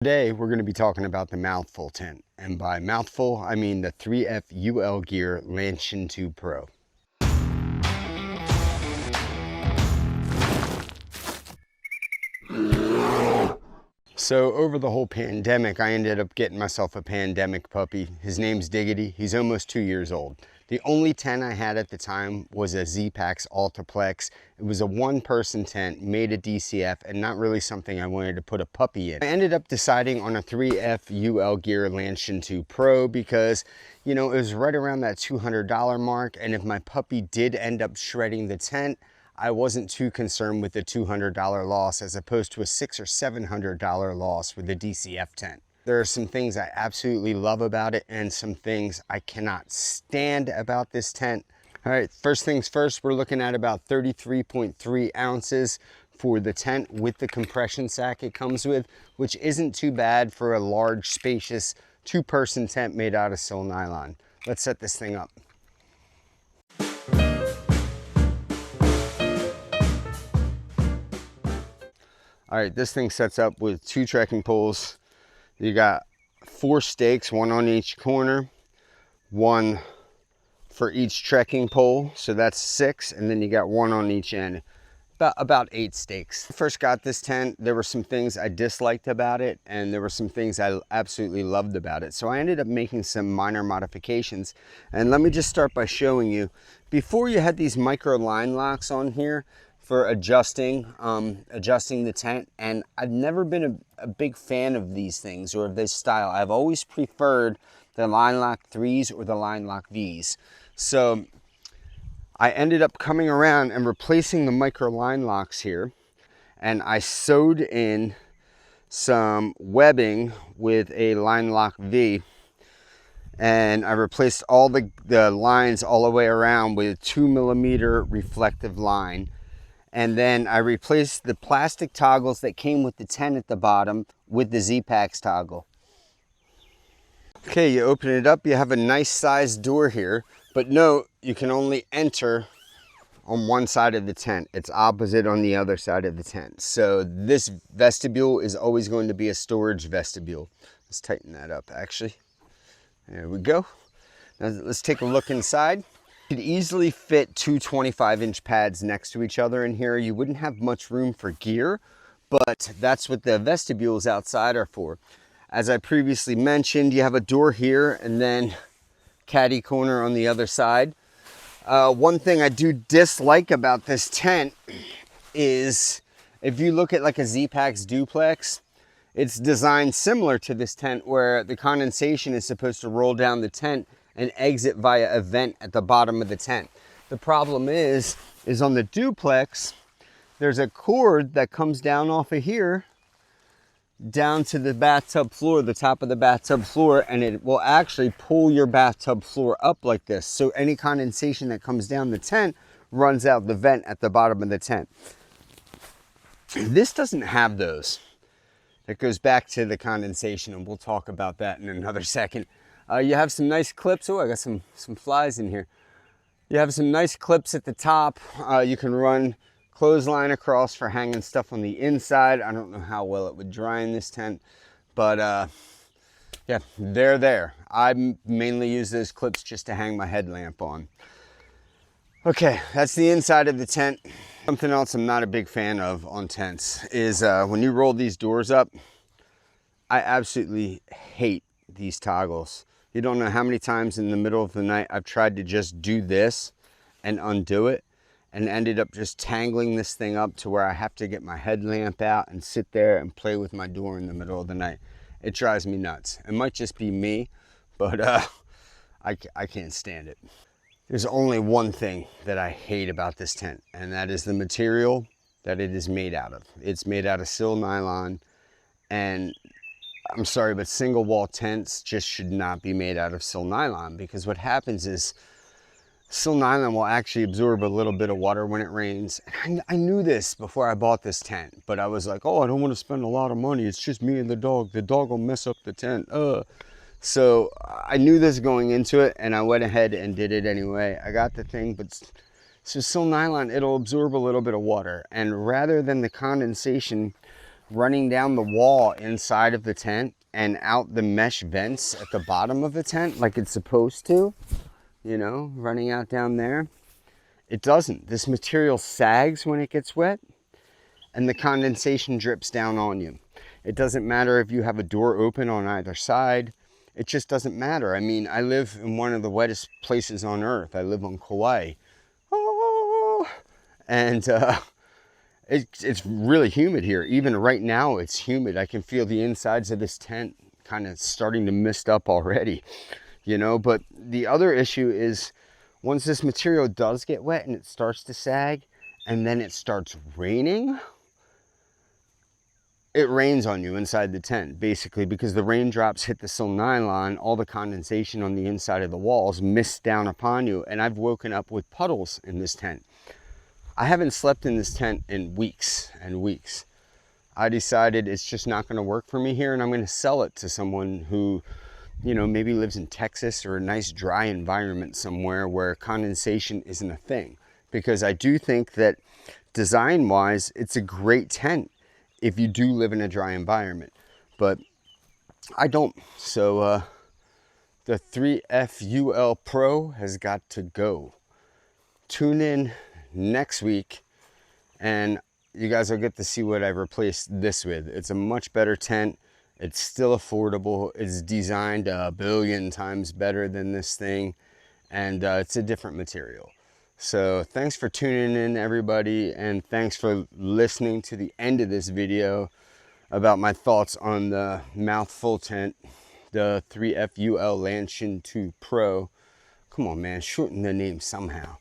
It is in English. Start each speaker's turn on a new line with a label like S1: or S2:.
S1: Today, we're going to be talking about the mouthful tent. And by mouthful, I mean the 3F UL Gear Lanshan 2 Pro. So over the whole pandemic, I ended up getting myself a pandemic puppy. His name's Diggity. He's almost 2 years old. The only tent I had at the time was a Z-Pax Altaplex. It was a one-person tent made of DCF and not really something I wanted to put a puppy in. I ended up deciding on a 3F UL Gear Lanshan 2 Pro because, you know, it was right around that $200 mark, and if my puppy did end up shredding the tent, I wasn't too concerned with the $200 loss as opposed to a $600 or $700 loss with the DCF tent. There are some things I absolutely love about it and some things I cannot stand about this tent. All right, first things first, we're looking at about 33.3 ounces for the tent with the compression sack it comes with, which isn't too bad for a large, spacious, two-person tent made out of sil nylon. Let's set this thing up. All right, this thing sets up with 2 trekking poles. You got 4 stakes, 1 on each corner, 1 for each trekking pole, so that's 6, and then you got 1 on each end. About 8 stakes. When I first got this tent, there were some things I disliked about it, and there were some things I absolutely loved about it. So I ended up making some minor modifications. And let me just start by showing you. Before, you had these micro line locks on here for adjusting the tent, and I've never been a big fan of these things or of this style. I've always preferred the line lock 3s or the line lock Vs. So I ended up coming around and replacing the micro line locks here, and I sewed in some webbing with a line lock V, and I replaced all the lines all the way around with 2mm reflective line. And then I replaced the plastic toggles that came with the tent at the bottom with the Z-Pax toggle. Okay, you open it up, you have a nice sized door here, but note, you can only enter on one side of the tent. It's opposite on the other side of the tent. So this vestibule is always going to be a storage vestibule. Let's tighten that up actually. There we go. Now let's take a look inside. You could easily fit 2 25-inch pads next to each other in here. You wouldn't have much room for gear, but that's what the vestibules outside are for. As I previously mentioned, you have a door here and then caddy corner on the other side. One thing I do dislike about this tent is if you look at like a Z-Pax duplex, it's designed similar to this tent where the condensation is supposed to roll down the tent and exit via a vent at the bottom of the tent. The problem is on the duplex, there's a cord that comes down off of here down to the bathtub floor, the top of the bathtub floor, and it will actually pull your bathtub floor up like this. So any condensation that comes down the tent runs out the vent at the bottom of the tent. This doesn't have those. It goes back to the condensation, and we'll talk about that in another second. You have some nice clips. Oh, I got some flies in here. You have some nice clips at the top. You can run clothesline across for hanging stuff on the inside. I don't know how well it would dry in this tent, but yeah, they're there. I mainly use those clips just to hang my headlamp on. Okay, that's the inside of the tent. Something else I'm not a big fan of on tents is when you roll these doors up, I absolutely hate these toggles. You don't know how many times in the middle of the night I've tried to just do this and undo it and ended up just tangling this thing up to where I have to get my headlamp out and sit there and play with my door in the middle of the night. It drives me nuts. It might just be me, but I can't stand it. There's only one thing that I hate about this tent, and that is the material that it is made out of. It's made out of sil nylon, and I'm sorry, but single wall tents just should not be made out of sil nylon, because what happens is sil nylon will actually absorb a little bit of water when it rains. And I knew this before I bought this tent, but I was like, oh, I don't want to spend a lot of money. It's just me and the dog. The dog will mess up the tent. So I knew this going into it, and I went ahead and did it anyway. I got the thing, but so sil nylon, it'll absorb a little bit of water, and rather than the condensation running down the wall inside of the tent and out the mesh vents at the bottom of the tent like it's supposed to, you know, running out down there. It doesn't. This material sags when it gets wet and the condensation drips down on you. It doesn't matter if you have a door open on either side. It just doesn't matter. I mean, I live in one of the wettest places on earth. I live on Kauai. Oh, and it's really humid here. Even right now, it's humid. I can feel the insides of this tent kind of starting to mist up already, you know. But the other issue is once this material does get wet and it starts to sag and then it starts raining, it rains on you inside the tent, basically, because the raindrops hit the silk nylon, all the condensation on the inside of the walls mist down upon you, and I've woken up with puddles in this tent. I haven't slept in this tent in weeks and weeks. I decided it's just not going to work for me here, and I'm going to sell it to someone who, you know, maybe lives in Texas or a nice dry environment somewhere where condensation isn't a thing. Because I do think that design-wise, it's a great tent if you do live in a dry environment, but I don't. So the 3FUL Pro has got to go. Tune in next week and you guys will get to see what I've replaced this with. It's a much better tent. It's still affordable. It's designed a billion times better than this thing, and it's a different material. So thanks for tuning in, everybody, and thanks for listening to the end of this video about my thoughts on the mouthful tent, the 3FUL Lanshan 2 Pro. Come on, man, shorten the name somehow.